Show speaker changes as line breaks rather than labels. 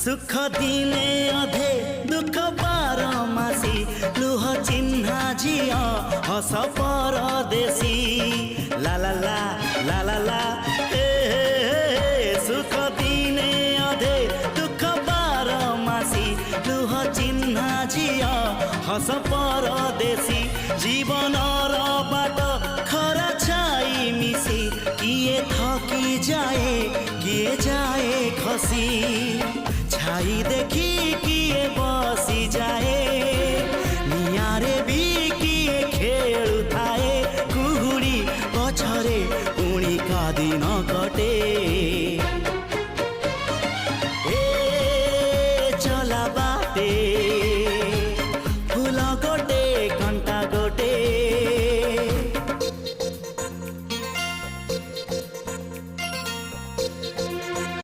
सुख दिने अधे दुख बारमासी लुह चिन्हा झिया हस परदेशी ला ला ला ला ला ला सुख दिने अधे दुख बारमासी लुह चिन्हा झिया हस परदेशी जीवन बाट खरा छाई मिसी किए थकी जाए किए जाए खसी छाई देखी किए बसी जाए।